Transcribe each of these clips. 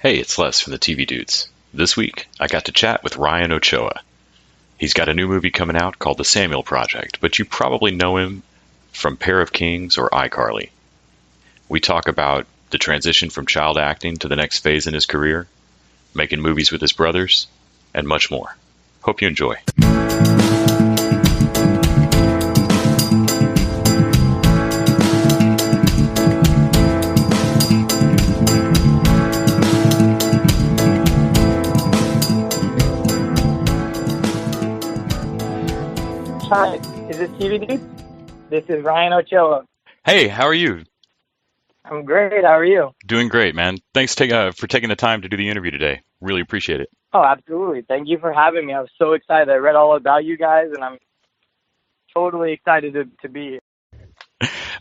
Hey, it's Les from the TV Dudes. This week, I got to chat with Ryan Ochoa. He's got a new movie coming out called The Samuel Project, but you probably know him from Pair of Kings or iCarly. We talk about the transition from child acting to the next phase in his career, making movies with his brothers, and much more. Hope you enjoy. Hi, is this TV Dude? This is Ryan Ochoa. Hey, how are you? I'm great. How are you? Doing great, man. Thanks for taking the time to do the interview today. Really appreciate it. Oh, absolutely. Thank you for having me. I was so excited. I read all about you guys, and I'm totally excited to be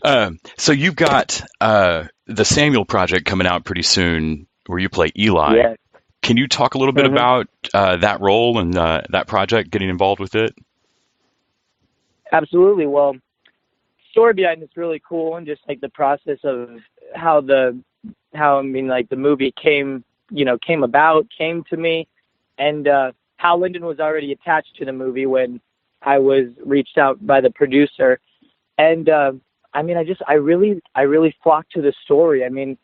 here. So you've got the Samuel Project coming out pretty soon, where you play Eli. Yes. Can you talk a little bit about that role and that project, getting involved with it? Absolutely. Well, story behind it's really cool, and just like the process of how the movie came to me, and how Lyndon was already attached to the movie when I was reached out by the producer. And I really flocked to the story. I mean,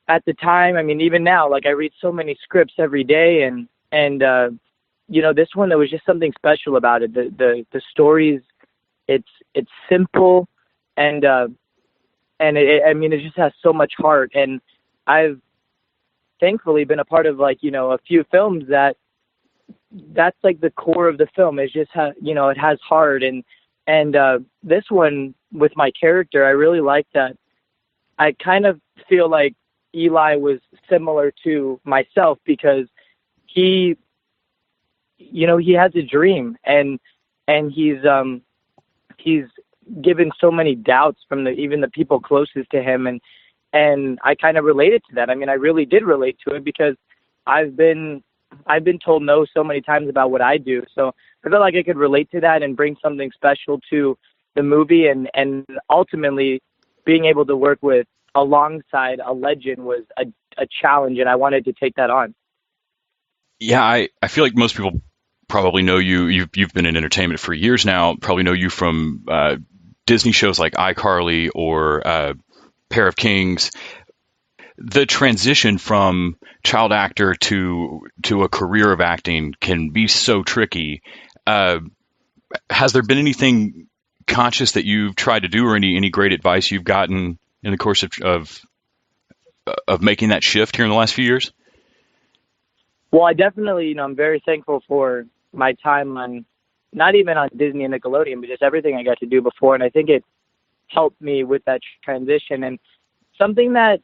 at the time, even now, like I read so many scripts every day, and this one, there was just something special about it. The stories, it's simple, and it just has so much heart. And I've thankfully been a part of a few films that's like the core of the film is just it has heart. And this one with my character, I really like that. I kind of feel like Eli was similar to myself, because he has a dream, and he's given so many doubts from even the people closest to him, and I kind of related to that. I really did relate to it, because I've been told no so many times about what I do. So I felt like I could relate to that and bring something special to the movie, and ultimately being able to work alongside a legend was a challenge, and I wanted to take that on. Yeah, I feel like most people probably know you. You've been in entertainment for years now. Probably know you from Disney shows like iCarly or Pair of Kings. The transition from child actor to a career of acting can be so tricky. Has there been anything conscious that you've tried to do, or any great advice you've gotten in the course of making that shift here in the last few years? Well, I definitely, I'm very thankful for my time on, not even on Disney and Nickelodeon, but just everything I got to do before. And I think it helped me with that transition. And something that,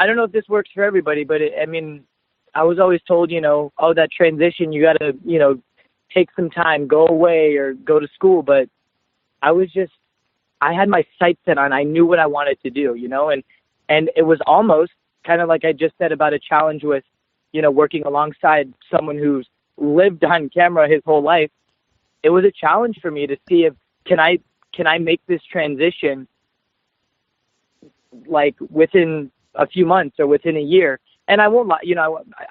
I don't know if this works for everybody, but I was always told, that transition, you got to, take some time, go away or go to school. But I had my sights set on, I knew what I wanted to do, and it was almost kind of like I just said about a challenge with, working alongside someone who's lived on camera his whole life. It was a challenge for me to see if, can I make this transition like within a few months or within a year. And I won't lie,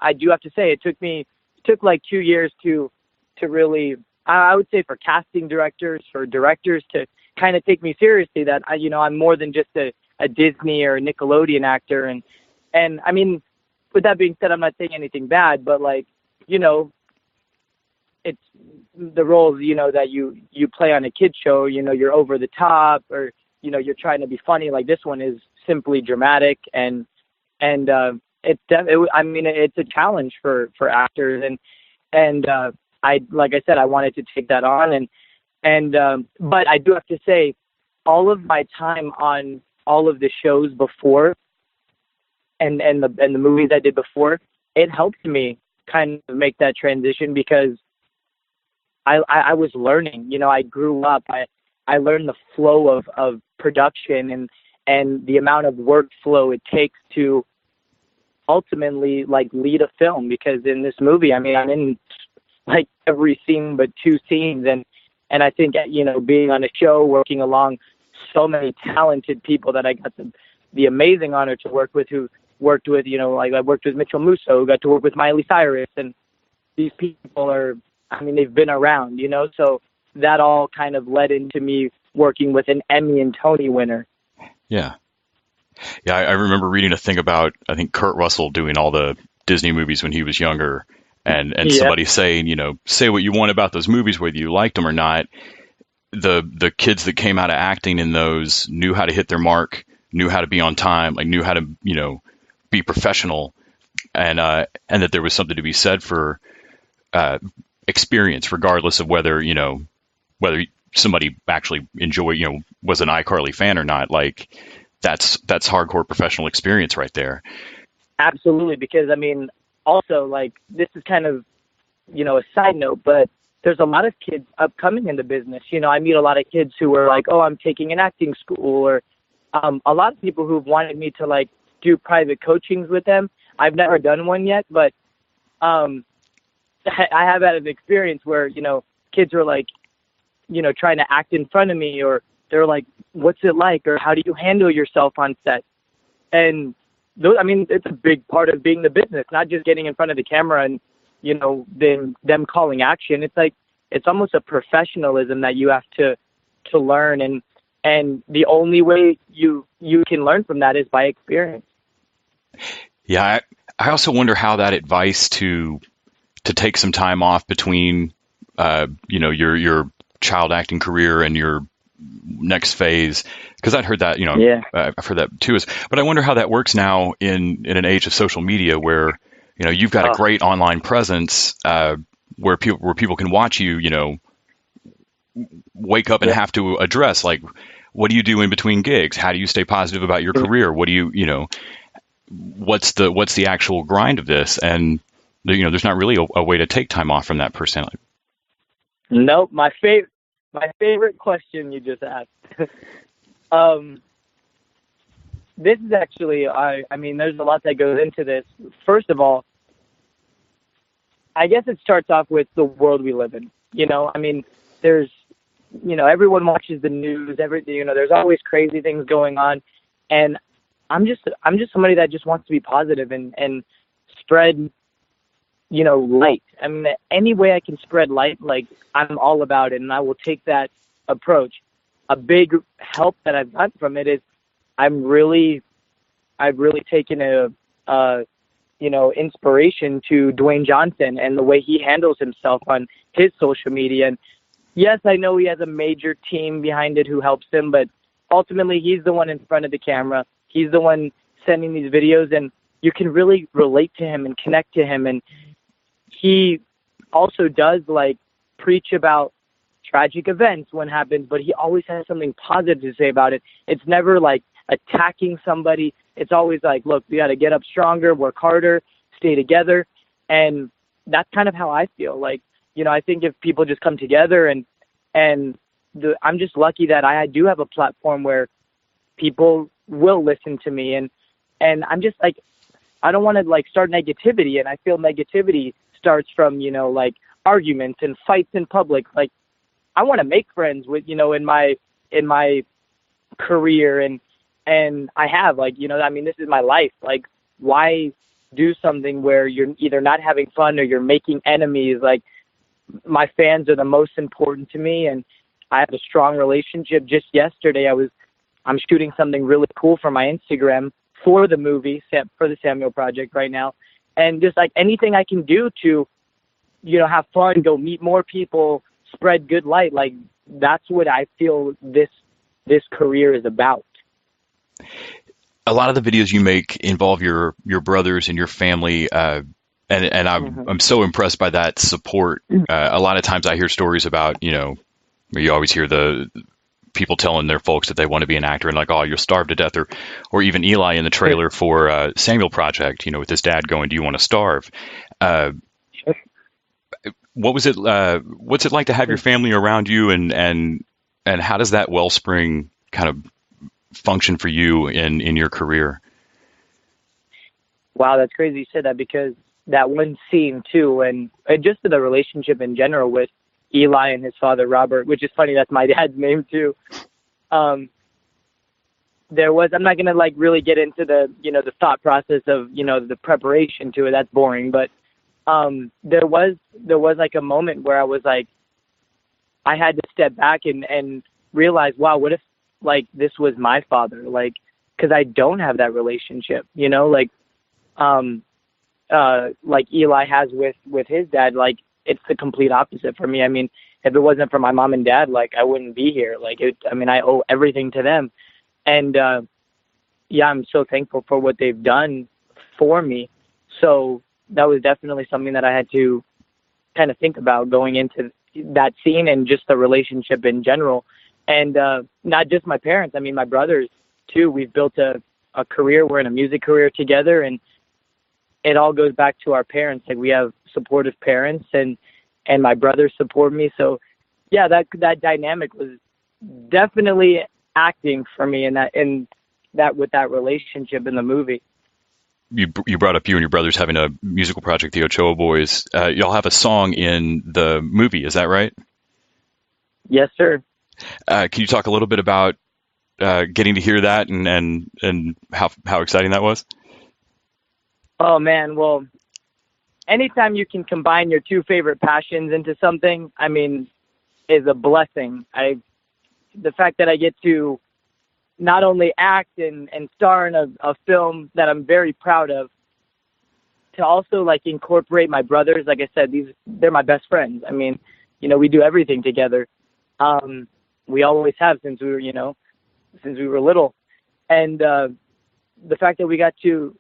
I do have to say it took like 2 years to really, I would say, for casting directors, for directors to kind of take me seriously, that I'm more than just a Disney or a Nickelodeon actor. And with that being said, I'm not saying anything bad, but it's the roles, that you play on a kid show, you're over the top, or, you're trying to be funny. Like this one is simply dramatic, and it's a challenge for actors. And like I said, I wanted to take that on, but I do have to say, all of my time on all of the shows before, and the movies I did before, it helped me kind of make that transition, because I was learning, I grew up, I learned the flow of production and the amount of workflow it takes to ultimately like lead a film. Because in this movie, I'm in like every scene but 2 scenes, and I think, being on a show, working along so many talented people that I got the amazing honor to work with, who worked with, like I worked with Mitchell Musso, who got to work with Miley Cyrus, and these people they've been around, so that all kind of led into me working with an Emmy and Tony winner. Yeah. Yeah, I remember reading a thing about, I think, Kurt Russell doing all the Disney movies when he was younger, and somebody saying, say what you want about those movies, whether you liked them or not. The kids that came out of acting in those knew how to hit their mark, knew how to be on time, like knew how to, be professional, and that there was something to be said for experience, regardless of whether somebody actually was an iCarly fan or not. Like that's hardcore professional experience right there. Absolutely, because also, like, this is kind of a side note, but there's a lot of kids upcoming in the business. I meet a lot of kids who are like, oh, I'm taking an acting school, or a lot of people who've wanted me to like do private coachings with them. I've never done one yet, but I have had an experience where, kids are like, trying to act in front of me, or they're like, what's it like? Or how do you handle yourself on set? And those, it's a big part of being the business, not just getting in front of the camera and, then them calling action. It's like, it's almost a professionalism that you have to learn. And the only way you can learn from that is by experience. Yeah. I also wonder how that advice to take some time off between, your child acting career and your next phase, because I'd heard that, I've heard that too. But I wonder how that works now in an age of social media where, you've got a great online presence where people can watch you, wake up and have to address, like, what do you do in between gigs? How do you stay positive about your career? What do you, what's the actual grind of this? And, there's not really a way to take time off from that personality. Nope. My favorite question you just asked. This is actually, there's a lot that goes into this. First of all, I guess it starts off with the world we live in. There's, everyone watches the news, there's always crazy things going on. And I'm just somebody that just wants to be positive and spread, light. Any way I can spread light, like, I'm all about it, and I will take that approach. A big help that I've gotten from it is I've really taken inspiration to Dwayne Johnson and the way he handles himself on his social media. And yes, I know he has a major team behind it who helps him, but ultimately he's the one in front of the camera. He's the one sending these videos, and you can really relate to him and connect to him. And he also does like preach about tragic events when happens, but he always has something positive to say about it. It's never like attacking somebody. It's always like, look, we got to get up stronger, work harder, stay together. And that's kind of how I feel. Like, I think if people just come together I'm just lucky that I do have a platform where people will listen to me. And I'm just like, I don't want to like start negativity. And I feel negativity starts from, like arguments and fights in public. Like, I want to make friends with, in my career. And I have, like, this is my life. Like, why do something where you're either not having fun or you're making enemies? Like, my fans are the most important to me, and I have a strong relationship. Just yesterday, I'm shooting something really cool for my Instagram for the movie, for the Samuel Project right now. And just like anything I can do to, have fun, go meet more people, spread good light. Like, that's what I feel this career is about. A lot of the videos you make involve your brothers and your family, and I'm so impressed by that support. A lot of times I hear stories about, you always hear the people telling their folks that they want to be an actor and like, oh, you'll starve to death, or even Eli in the trailer for Samuel Project, with his dad going, do you want to starve? What was it? What's it like to have your family around you, and how does that wellspring kind of function for you in your career? Wow, that's crazy you said that, because that one scene too, and just the relationship in general with Eli and his father Robert, which is funny, that's my dad's name too. I'm not gonna like really get into the, the thought process of, the preparation to it. That's boring. But there was like a moment where I was like, I had to step back and realize, wow, what if like this was my father? Like, because I don't have that relationship, like Eli has with his dad. Like, it's the complete opposite for me. I mean, if it wasn't for my mom and dad, like, I wouldn't be here. Like, I owe everything to them. And yeah, I'm so thankful for what they've done for me. So that was definitely something that I had to kind of think about going into that scene, and just the relationship in general. And not just my parents. I mean, my brothers too. We've built a career. We're in a music career together, and it all goes back to our parents. Like, we have supportive parents, and my brothers support me. So yeah, that dynamic was definitely acting for me in that with that relationship in the movie. You brought up you and your brothers having a musical project, the Ochoa Boys. Y'all have a song in the movie, is that right? Yes, sir. Can you talk a little bit about getting to hear that and how exciting that was? Oh man, well, anytime you can combine your two favorite passions into something, I mean, is a blessing. The fact that I get to not only act and star in a film that I'm very proud of, to also like incorporate my brothers. Like I said, they're my best friends. I mean, we do everything together. We always have since we were little. And the fact that we got to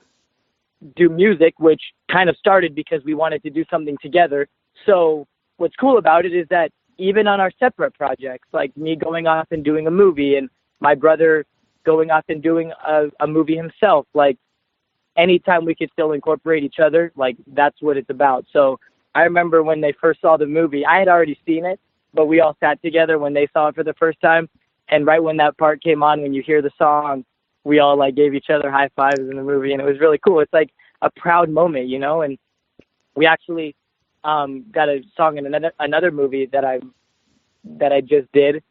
do music, which kind of started because we wanted to do something together. So what's cool about it is that even on our separate projects, like me going off and doing a movie and my brother going off and doing a movie himself, like anytime we could still incorporate each other, like that's what it's about. So I remember when they first saw the movie, I had already seen it, but we all sat together when they saw it for the first time. And right when that part came on, when you hear the song, we all like gave each other high fives in the movie, and it was really cool. It's like a proud moment, and we actually got a song in another movie that I just did.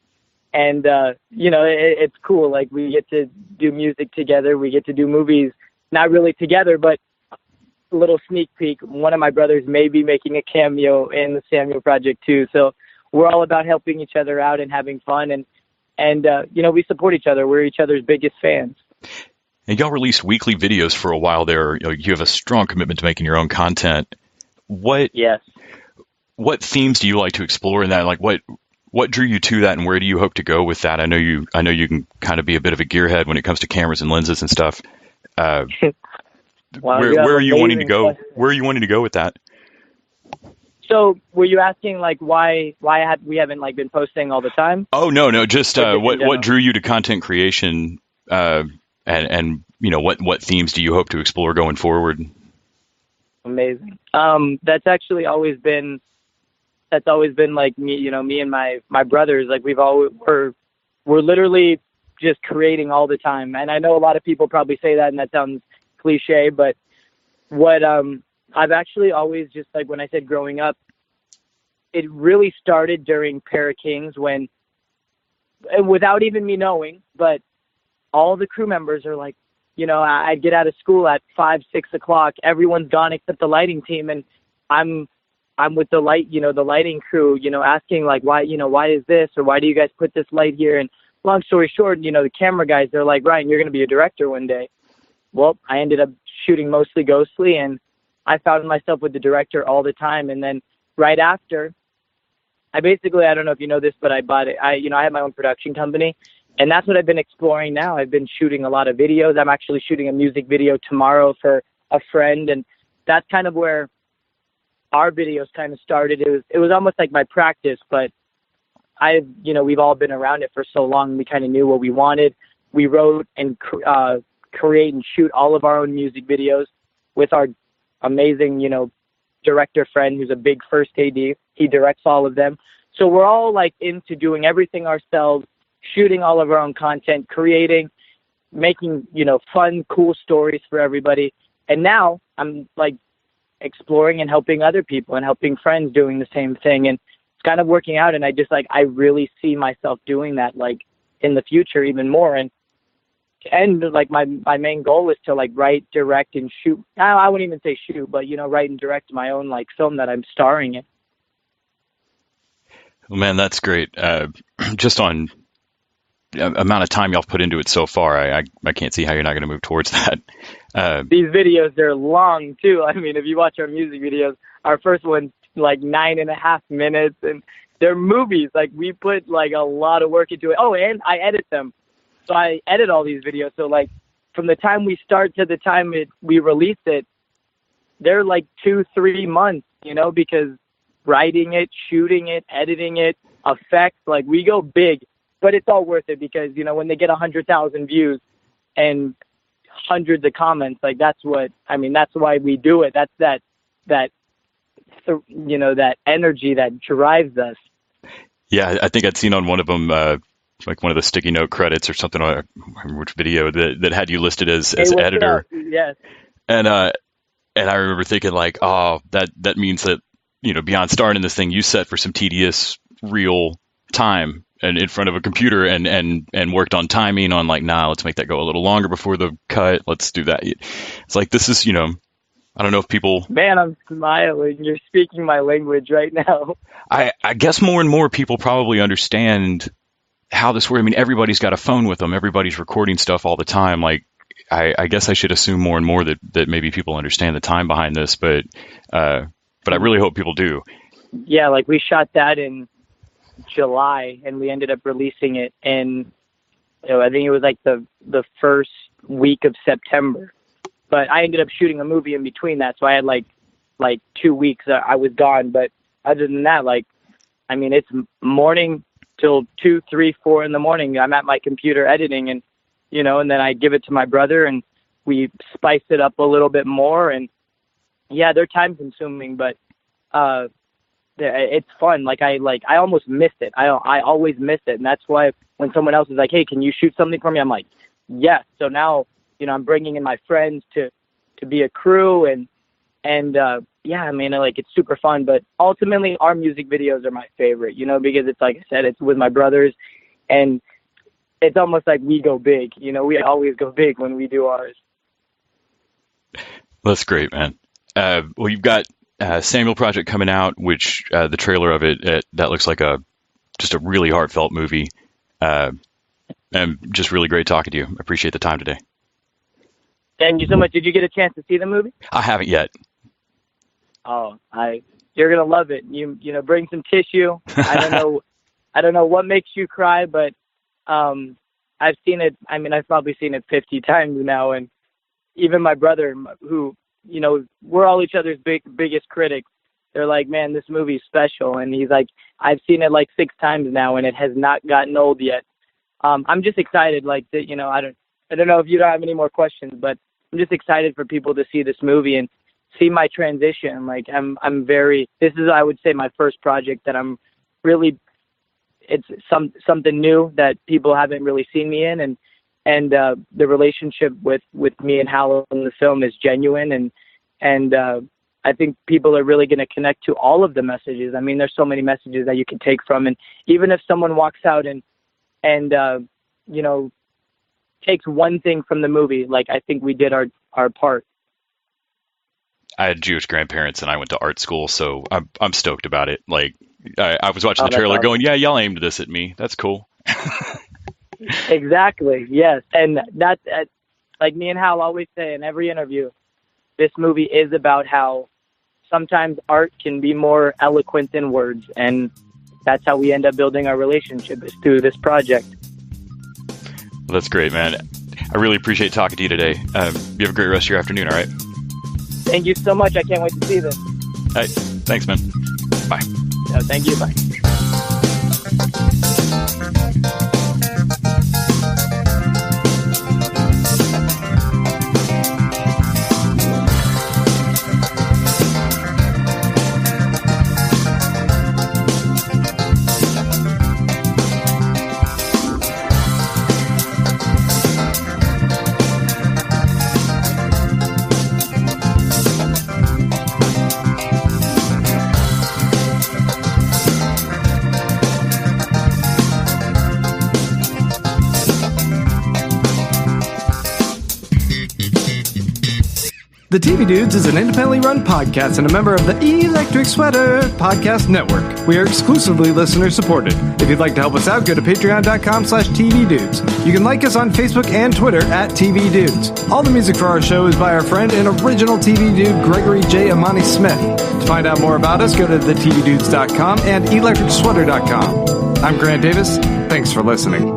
And, it's cool. Like, we get to do music together. We get to do movies, not really together, but a little sneak peek. One of my brothers may be making a cameo in the Samuel Project too. So we're all about helping each other out and having fun. And we support each other. We're each other's biggest fans. And y'all released weekly videos for a while there. You have a strong commitment to making your own content. Yes. What themes do you like to explore in that? Like, what drew you to that, and where do you hope to go with that? I know you can kind of be a bit of a gearhead when it comes to cameras and lenses and stuff. Wow, where are you wanting to go? Question. Where are you wanting to go with that? So, were you asking like why we haven't like been posting all the time? Oh no, just what drew you to content creation, and what themes do you hope to explore going forward? Amazing. That's always been like me, me and my brothers. Like, we're literally just creating all the time. And I know a lot of people probably say that, and that sounds cliche, but what I've actually always, just like when I said growing up, it really started during Pair of Kings, when, and without even me knowing, but all the crew members are like, I'd get out of school at 5, 6 o'clock. Everyone's gone except the lighting team, and I'm with the lighting crew, asking like, why is this, or why do you guys put this light here? And long story short, the camera guys, they're like, Ryan, you're going to be a director one day. Well, I ended up shooting mostly ghostly, and I found myself with the director all the time. And then right after, I don't know if you know this, but I bought it. I have my own production company, and that's what I've been exploring now. I've been shooting a lot of videos. I'm actually shooting a music video tomorrow for a friend, and that's kind of where our videos kind of started. It was almost like my practice, but we've all been around it for so long. We kind of knew what we wanted. We wrote and create and shoot all of our own music videos with our amazing, director friend who's a big first AD. He directs all of them. So we're all like into doing everything ourselves, shooting all of our own content, creating, making, fun, cool stories for everybody. And now I'm like exploring and helping other people and helping friends doing the same thing. And it's kind of working out. And I really see myself doing that like in the future even more. And and like my main goal is to like write, direct, and shoot. I wouldn't even say shoot, but write and direct my own like film that I'm starring in. Well, man, that's great. Just on amount of time y'all put into it so far, I can't see how you're not going to move towards that. These videos, they're long too. I mean, if you watch our music videos, our first one's like 9.5 minutes, and they're movies. Like we put like a lot of work into it. Oh, and I edit them. So I edit all these videos. So like from the time we start to the time we release it, they're like 2-3 months, because writing it, shooting it, editing it, effects, like we go big, but it's all worth it because, when they get 100,000 views and hundreds of comments, like that's why we do it. That's that energy that drives us. Yeah, I think I'd seen on one of them, like one of the sticky note credits or something. I don't remember which video that had you listed as editor. Yes. And I remember thinking like, oh, that means that beyond starting this thing, you set for some tedious real time and in front of a computer and worked on timing on like, let's make that go a little longer before the cut. Let's do that. It's like this is I don't know if people. Man, I'm smiling. You're speaking my language right now. I guess more and more people probably understand how this works. I mean, everybody's got a phone with them. Everybody's recording stuff all the time. Like, I guess I should assume more and more that maybe people understand the time behind this, but I really hope people do. Yeah, like we shot that in July, and we ended up releasing it in, I think it was like the first week of September. But I ended up shooting a movie in between that, so I had like 2 weeks I was gone. But other than that, it's morning till 2, 3, 4 in the morning. I'm at my computer editing, and and then I give it to my brother, and we spice it up a little bit more. And yeah, they're time consuming, but it's fun. I almost missed it. I always miss it, and that's why when someone else is like, "Hey, can you shoot something for me?" I'm like, "Yes." So now, I'm bringing in my friends to be a crew, and it's super fun. But ultimately, our music videos are my favorite, because it's like I said, it's with my brothers, and it's almost like we go big. We always go big when we do ours. That's great, man. Well, you've got Samuel Project coming out, which the trailer of it that looks like just a really heartfelt movie, and just really great talking to you. I appreciate the time today. Thank you so much. Did you get a chance to see the movie? I haven't yet. Oh, you're gonna love it. You bring some tissue. I don't know what makes you cry, but I've seen it. I mean, I've probably seen it 50 times now, and even my brother, who we're all each other's biggest critics. They're like, "Man, this movie's special," and he's like, "I've seen it like 6 times now, and it has not gotten old yet." I'm just excited, like that. I don't know if you don't have any more questions, but I'm just excited for people to see this movie and see my transition. Like this is, I would say, my first project that I'm really, it's something new that people haven't really seen me in. And the relationship with me and Hal in the film is genuine. And I think people are really going to connect to all of the messages. I mean, there's so many messages that you can take from, and even if someone walks out and takes one thing from the movie, like I think we did our part. I had Jewish grandparents and I went to art school, so I'm stoked about it. Like I was watching the trailer awesome. going, yeah, y'all aimed this at me. That's cool. Exactly. Yes. And that's like me and Hal always say in every interview, this movie is about how sometimes art can be more eloquent than words. And that's how we end up building our relationship, is through this project. Well, that's great, man. I really appreciate talking to you today. You have a great rest of your afternoon, all right? Thank you so much. I can't wait to see this. All right. Thanks, man. Bye. Thank you. Bye. The TV Dudes is an independently run podcast and a member of the Electric Sweater Podcast Network. We are exclusively listener supported. If you'd like to help us out, go to patreon.com/tvdudes. You can like us on Facebook and Twitter at TV Dudes. All the music for our show is by our friend and original TV dude, Gregory J. Amani Smith. To find out more about us, go to thetvdudes.com and electricsweater.com. I'm Grant Davis. Thanks for listening.